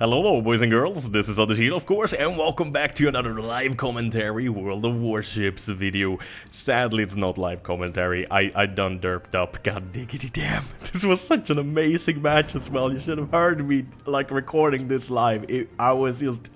Hello boys and girls, this is Odyssey of course, and welcome back to another live commentary World of Warships video. Sadly it's not live commentary, I done derped up, god diggity damn. This was such an amazing match as well, you should have heard me like recording this live. I was just,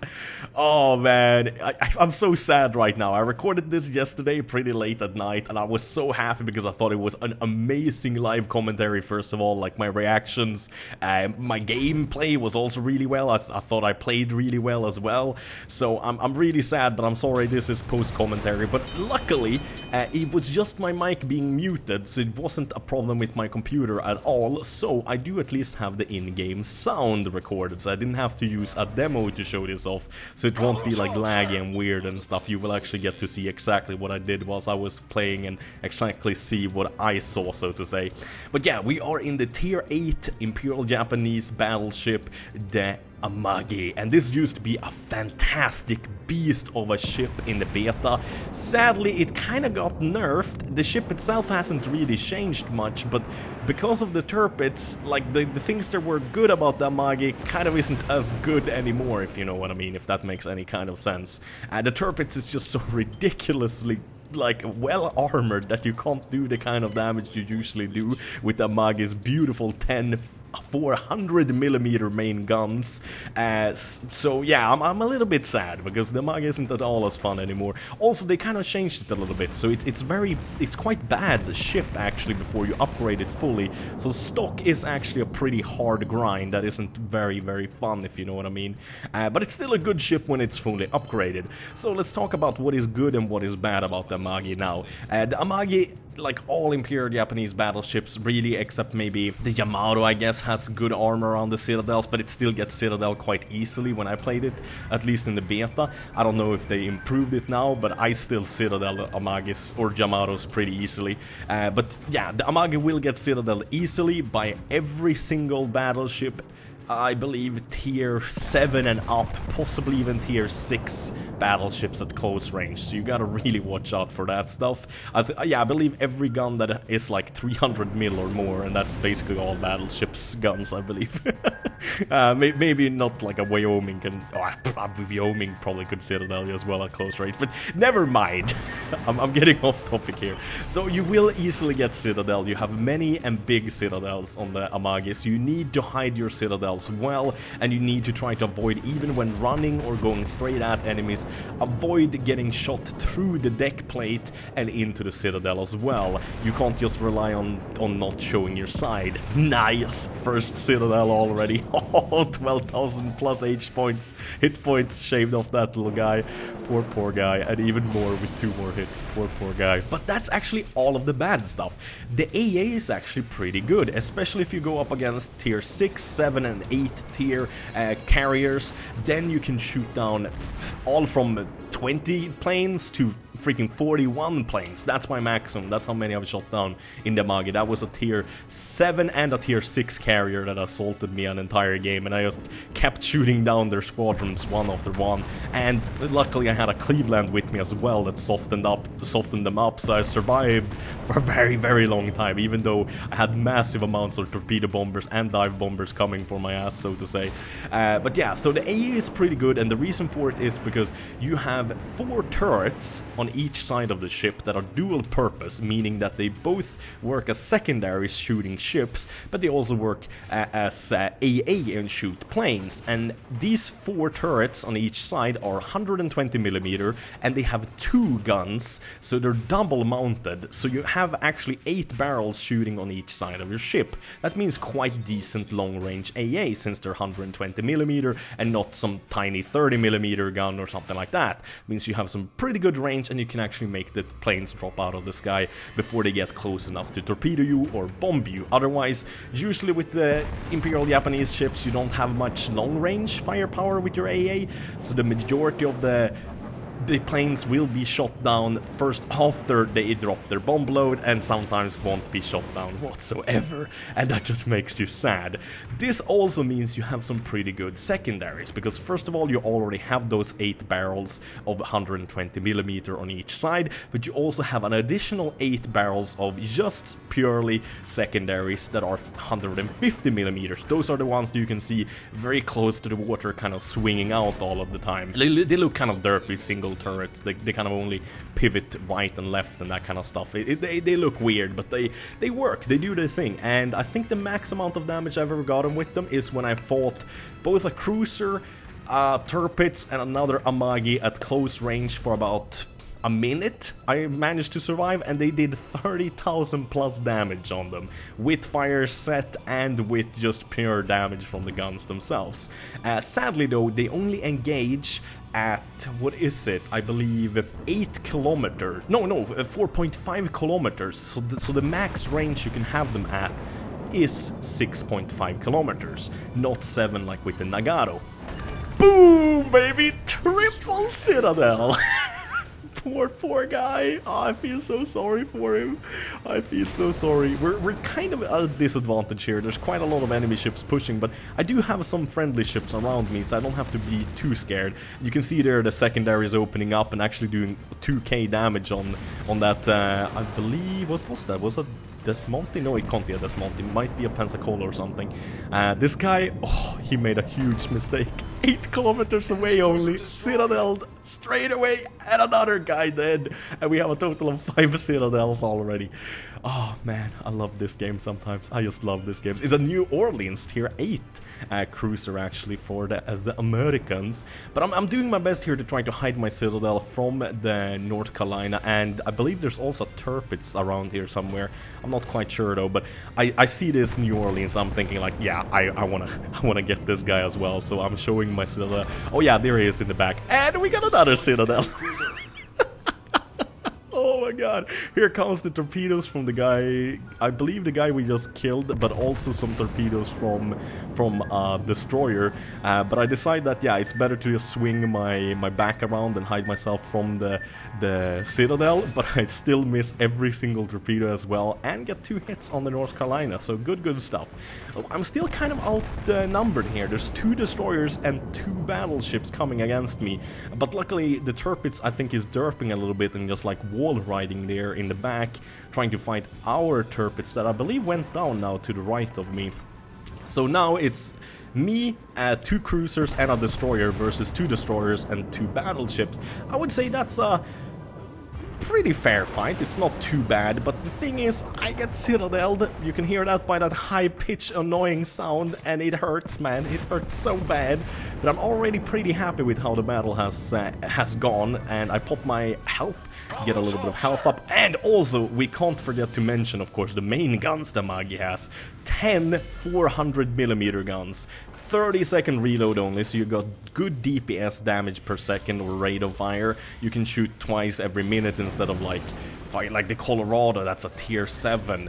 oh man, I'm so sad right now. I recorded this yesterday pretty late at night and I was so happy because I thought it was an amazing live commentary first of all, like my reactions, my gameplay was also really well. I thought I played really well as well, so I'm really sad, but I'm sorry this is post-commentary, but luckily it was just my mic being muted, so it wasn't a problem with my computer at all, so I do at least have the in-game sound recorded, so I didn't have to use a demo to show this off, so it won't be like laggy and weird and stuff. You will actually get to see exactly what I did whilst I was playing and exactly see what I saw, so to say. But yeah, we are in the Tier 8 Imperial Japanese battleship, the Amagi, and this used to be a fantastic beast of a ship in the beta. Sadly, it kinda got nerfed. The ship itself hasn't really changed much, but because of the turrets, like the things that were good about the Amagi kind of isn't as good anymore, if you know what I mean, if that makes any kind of sense. The turrets is just so ridiculously like well armored that you can't do the kind of damage you usually do with the Amagi's beautiful 400mm main guns. So yeah, I'm a little bit sad because the Amagi isn't at all as fun anymore. Also, they kind of changed it a little bit, so it's quite bad, the ship, actually, before you upgrade it fully. So stock is actually a pretty hard grind that isn't very fun, if you know what I mean. But it's still a good ship when it's fully upgraded. So let's talk about what is good and what is bad about the Amagi now. The Amagi, like all Imperial Japanese battleships, really, except maybe the Yamato, I guess, has good armor on the citadels, but it still gets citadel quite easily when I played it, at least in the beta. I don't know if they improved it now, but I still citadel Amagis or Yamatos pretty easily. But yeah, the Amagi will get citadel easily by every single battleship. I believe tier 7 and up, possibly even tier 6 battleships at close range, so you gotta really watch out for that stuff. Yeah, I believe every gun that is like 300 mil or more, and that's basically all battleships guns, I believe. Maybe not like a Wyoming, and Wyoming probably could citadel as well at close range, but never mind. I'm getting off topic here. So you will easily get citadel. You have many and big citadels on the Amagis. You need to hide your citadels well, and you need to try to avoid, even when running or going straight at enemies, avoid getting shot through the deck plate and into the citadel as well. You can't just rely on not showing your side. Nice! First citadel already. Oh, 12,000 plus hit points shaved off that little guy. Poor guy, and even more with 2 more hits. Poor guy. But that's actually all of the bad stuff. The AA is actually pretty good, especially if you go up against tier 6, 7 and 8 tier carriers. Then you can shoot down all from 20 planes to freaking 41 planes. That's my maximum. That's how many I've shot down in the Amagi. That was a tier 7 and a tier 6 carrier that assaulted me an entire game, and I just kept shooting down their squadrons one after one. And luckily I had a Cleveland with me as well that softened them up, so I survived for a very long time, even though I had massive amounts of torpedo bombers and dive bombers coming for my ass, so to say. But yeah, so the AA is pretty good, and the reason for it is because you have 4 turrets on each side of the ship that are dual purpose, meaning that they both work as secondaries shooting ships, but they also work as AA and shoot planes. And these 4 turrets on each side are 120mm, and they have 2 guns, so they're double mounted, so you have actually 8 barrels shooting on each side of your ship. That means quite decent long range AA, since they're 120mm and not some tiny 30mm gun or something like that. It means you have some pretty good range, and you can actually make the planes drop out of the sky before they get close enough to torpedo you or bomb you. Otherwise, usually with the Imperial Japanese ships, you don't have much long-range firepower with your AA, so the majority of the the planes will be shot down first after they drop their bomb load, and sometimes won't be shot down whatsoever, and that just makes you sad. This also means you have some pretty good secondaries, because first of all you already have those 8 barrels of 120mm on each side, but you also have an additional 8 barrels of just purely secondaries that are 150mm. Those are the ones that you can see very close to the water, kind of swinging out all of the time. They look kind of derpy single turrets. They kind of only pivot right and left and that kind of stuff. They look weird, but they work. They do their thing. And I think the max amount of damage I've ever gotten with them is when I fought both a cruiser, Turpits, and another Amagi at close range for about a minute. I managed to survive, and they did 30,000 plus damage on them, with fire set and with just pure damage from the guns themselves. Sadly though, they only engage at, what is it, I believe 8 kilometers, no, 4.5 kilometers, so the max range you can have them at is 6.5 kilometers, not 7 like with the Nagato. Boom, baby, triple Citadel. Poor guy. Oh, I feel so sorry for him. I feel so sorry. We're kind of at a disadvantage here. There's quite a lot of enemy ships pushing, but I do have some friendly ships around me, so I don't have to be too scared. You can see there the secondaries opening up and actually doing 2k damage on that, I believe, what was that? Was that Desmonte? No, it can't be a Desmonte. It might be a Pensacola or something. This guy, oh, he made a huge mistake. 8 kilometers away only, Citadel'd straight away, and another guy dead. And we have a total of 5 Citadels already. Oh man, I love this game sometimes. I just love this game. It's a New Orleans tier 8 cruiser actually for as the Americans. But I'm doing my best here to try to hide my Citadel from the North Carolina, and I believe there's also Turpits around here somewhere. I'm not quite sure though, but I see this New Orleans. I'm thinking like, yeah, I wanna get this guy as well. So I'm showing my Citadel. Oh yeah, there he is in the back, and we got another Citadel. Oh my god, here comes the torpedoes from the guy, I believe the guy we just killed, but also some torpedoes from destroyer. But I decide that, yeah, it's better to just swing my back around and hide myself from the Citadel, but I still miss every single torpedo as well, and get 2 hits on the North Carolina, so good stuff. I'm still kind of outnumbered here. There's 2 destroyers and 2 battleships coming against me, but luckily the Turpits I think is derping a little bit and just like wall riding there in the back, trying to fight our Turpits that I believe went down now to the right of me. So now it's me, 2 cruisers and a destroyer versus 2 destroyers and 2 battleships. I would say that's a pretty fair fight. It's not too bad, but the thing is, I get Citadel'd. You can hear that by that high-pitched annoying sound, and it hurts, man. It hurts so bad. But I'm already pretty happy with how the battle has gone, and I pop my health, get a little bit of health up, and also we can't forget to mention, of course, the main guns the Amagi has. 10 400mm guns, 30-second reload only, so you got good DPS damage per second or rate of fire. You can shoot twice every minute instead of like the Colorado, that's a tier 7.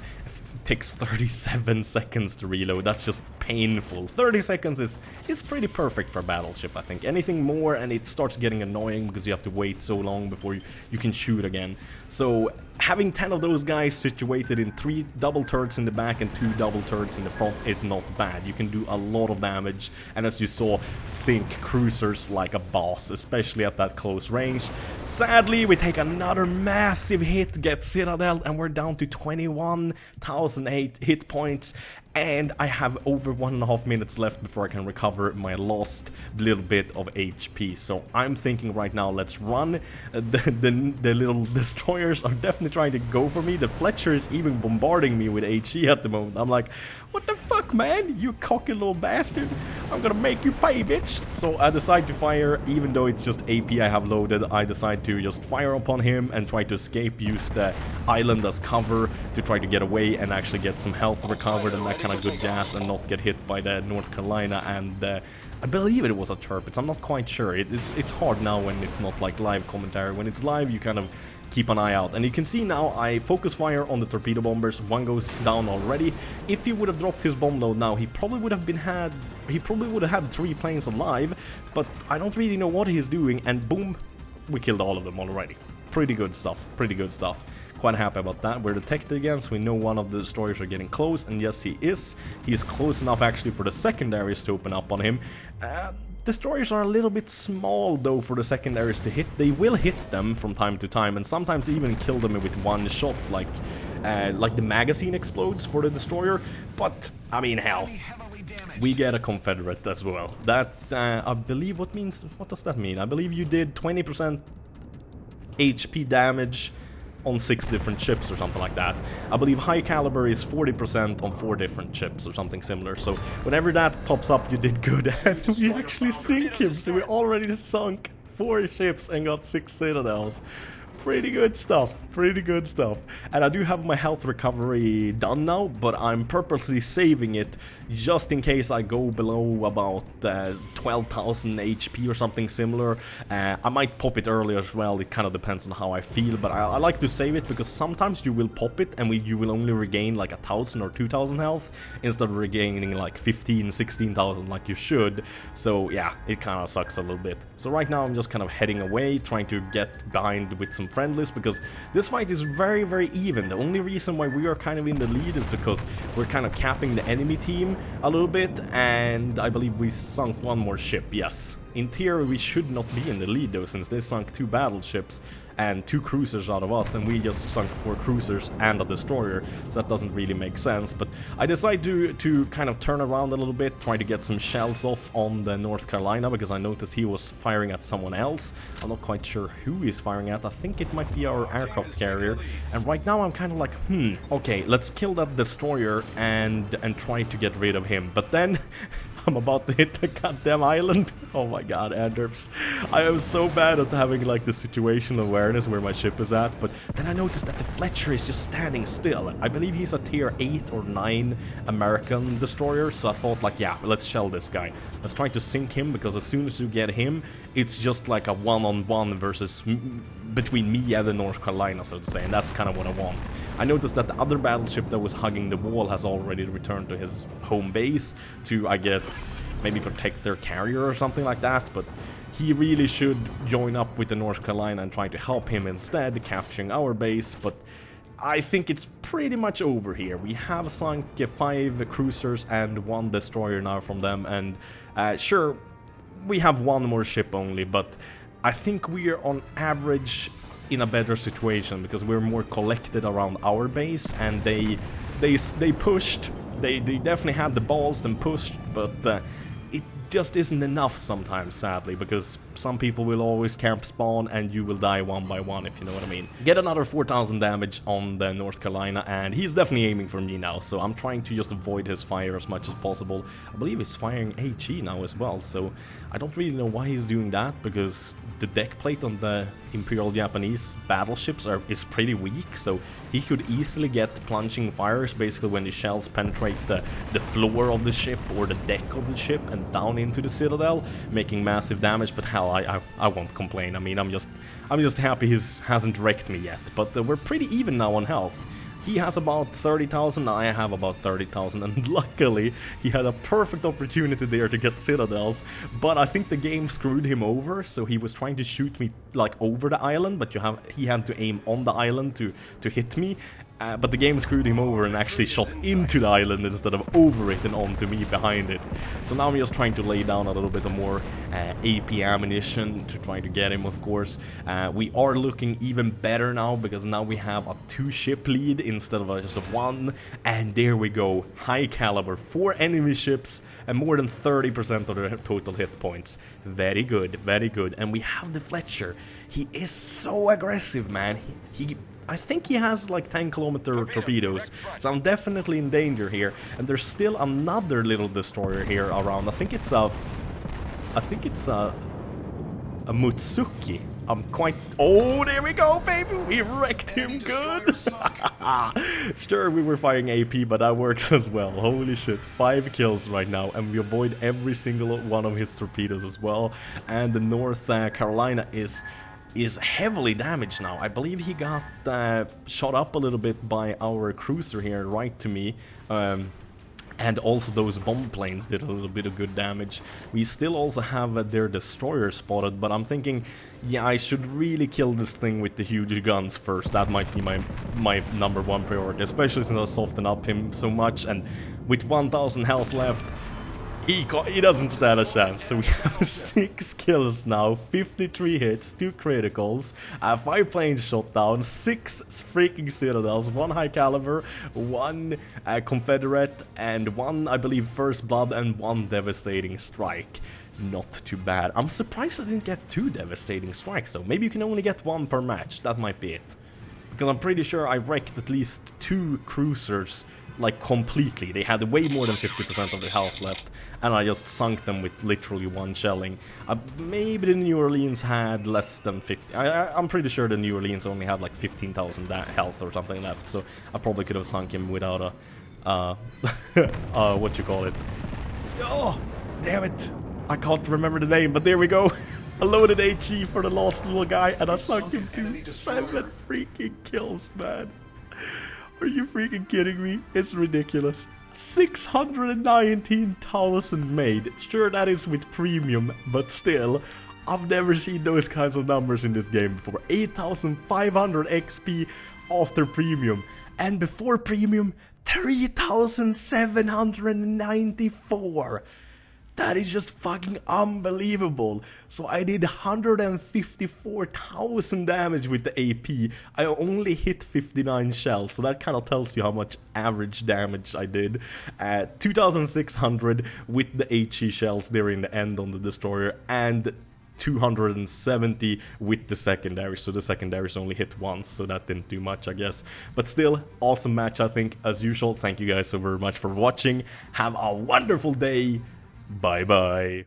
Takes 37 seconds to reload. That's just painful. 30 seconds is pretty perfect for a battleship, I think. Anything more and it starts getting annoying because you have to wait so long before you can shoot again. So having 10 of those guys situated in 3 double turrets in the back and 2 double turrets in the front is not bad. You can do a lot of damage, and as you saw, sink cruisers like a boss, especially at that close range. Sadly, we take another massive hit, get Citadel, and we're down to 21,008 hit points. And I have over 1.5 minutes left before I can recover my lost little bit of HP. So I'm thinking right now, let's run. The little destroyers are definitely trying to go for me. The Fletcher is even bombarding me with HE at the moment. I'm like, what the fuck, man? You cocky little bastard. I'm gonna make you pay, bitch. So I decide to fire, even though it's just AP I have loaded. I decide to just fire upon him and try to escape, use the island as cover to try to get away and actually get some health recovered and that kind of good jazz, and not get hit by the North Carolina and I believe it was a Turpits. I'm not quite sure. It's hard now when it's not like live commentary. When it's live, you kind of keep an eye out. And you can see now I focus fire on the torpedo bombers. One goes down already. If he would have dropped his bomb load now, he probably would have had 3 planes alive, but I don't really know what he's doing, and boom, we killed all of them already. Pretty good stuff, pretty good stuff. Quite happy about that. We're detected again, so we know one of the destroyers are getting close, and yes, he is. He is close enough actually for the secondaries to open up on him. Destroyers are a little bit small though for the secondaries to hit. They will hit them from time to time, and sometimes even kill them with one shot, like the magazine explodes for the destroyer. But I mean, hell, we get a Confederate as well. That I believe what does that mean? I believe you did 20% HP damage on 6 different ships or something like that. I believe high caliber is 40% on 4 different ships or something similar. So whenever that pops up, you did good. And we actually sink him. So we already sunk 4 ships and got 6 citadels. Pretty good stuff, pretty good stuff. And I do have my health recovery done now, but I'm purposely saving it just in case I go below about 12,000 HP or something similar. I might pop it earlier as well, it kind of depends on how I feel, but I like to save it because sometimes you will pop it and you will only regain like 1,000 or 2,000 health instead of regaining like 15, 16,000 like you should. So yeah, it kind of sucks a little bit. So right now I'm just kind of heading away, trying to get behind with some friendlies, because this fight is very, very even. The only reason why we are kind of in the lead is because we're kind of capping the enemy team a little bit, and I believe we sunk one more ship, yes. In theory, we should not be in the lead though, since they sunk 2 battleships and 2 cruisers out of us, and we just sunk 4 cruisers and a destroyer, so that doesn't really make sense. But I decided to kind of turn around a little bit, try to get some shells off on the North Carolina, because I noticed he was firing at someone else. I'm not quite sure who he's firing at. I think it might be our aircraft carrier, and right now I'm kind of like, okay, let's kill that destroyer and try to get rid of him. But then I'm about to hit the goddamn island. Oh my god, Anders. I am so bad at having like the situational awareness where my ship is at, but then I noticed that the Fletcher is just standing still. I believe he's a tier 8 or 9 American destroyer, so I thought like, yeah, let's shell this guy. Let's try to sink him, because as soon as you get him, it's just like a one-on-one versus between me and the North Carolina, so to say, and that's kind of what I want. I noticed that the other battleship that was hugging the wall has already returned to his home base to, I guess, maybe protect their carrier or something like that, but he really should join up with the North Carolina and try to help him instead, capturing our base. But I think it's pretty much over here. We have sunk 5 cruisers and 1 destroyer now from them, and sure, we have 1 more ship only, but I think we are on average in a better situation because we're more collected around our base, and they pushed. They definitely had the balls, then pushed, but it just isn't enough sometimes, sadly, because some people will always camp spawn and you will die one by one, if you know what I mean. Get another 4,000 damage on the North Carolina, and he's definitely aiming for me now, so I'm trying to just avoid his fire as much as possible. I believe he's firing HE now as well, so I don't really know why he's doing that, because the deck plate on the Imperial Japanese battleships is pretty weak, so he could easily get plunging fires basically when the shells penetrate the floor of the ship or the deck of the ship and down into the citadel, making massive damage. But hell, I won't complain. I mean, I'm just happy he hasn't wrecked me yet. But we're pretty even now on health. He has about 30,000, I have about 30,000, and luckily he had a perfect opportunity there to get citadels, but I think the game screwed him over, so he was trying to shoot me like over the island, but he had to aim on the island to hit me. But the game screwed him over and actually shot into the island instead of over it and onto me behind it. So now I'm just trying to lay down a little bit more AP ammunition to try to get him, of course. We are looking even better now, because now we have a 2-ship lead instead of just a 1. And there we go, high caliber, 4 enemy ships and more than 30% of their total hit points. Very good, very good. And we have the Fletcher. He is so aggressive, man. I think he has like 10-kilometer torpedoes, so I'm definitely in danger here. And there's still another little destroyer here around. I think it's a Mutsuki. I'm quite... Oh, there we go, baby! We wrecked him good! Sure, we were firing AP, but that works as well. Holy shit, 5 kills right now, and we avoid every single one of his torpedoes as well. And the North Carolina is heavily damaged now. I believe he got shot up a little bit by our cruiser here right to me. And also those bomb planes did a little bit of good damage. We still also have their destroyer spotted, but I'm thinking, yeah, I should really kill this thing with the huge guns first. That might be my #1 priority, especially since I softened up him so much, and with 1000 health left, he doesn't stand a chance. So we have 6 kills now, 53 hits, 2 criticals, 5 planes shot down, 6 freaking citadels, 1 high caliber, 1 confederate, and 1, I believe, first blood, and 1 devastating strike. Not too bad. I'm surprised I didn't get 2 devastating strikes though. Maybe you can only get 1 per match. That might be it. Because I'm pretty sure I wrecked at least 2 cruisers, like, completely. They had way more than 50% of their health left, and I just sunk them with literally 1 shelling. Maybe the New Orleans had less than 50. I'm pretty sure the New Orleans only had like 15,000 health or something left, so I probably could have sunk him without a, what you call it. Oh, damn it. I can't remember the name, but there we go. I loaded HE for the last little guy, and I sunk him to 7 freaking kills, man. Are you freaking kidding me? It's ridiculous. 619,000 made. Sure, that is with premium, but still, I've never seen those kinds of numbers in this game before. 8,500 XP after premium, and before premium, 3,794. That is just fucking unbelievable. So I did 154,000 damage with the AP. I only hit 59 shells, so that kind of tells you how much average damage I did. 2,600 with the HE shells there in the end on the destroyer, and 270 with the secondary, so the secondaries only hit once, so that didn't do much, I guess. But still, awesome match, I think, as usual. Thank you guys so very much for watching. Have a wonderful day. Bye bye.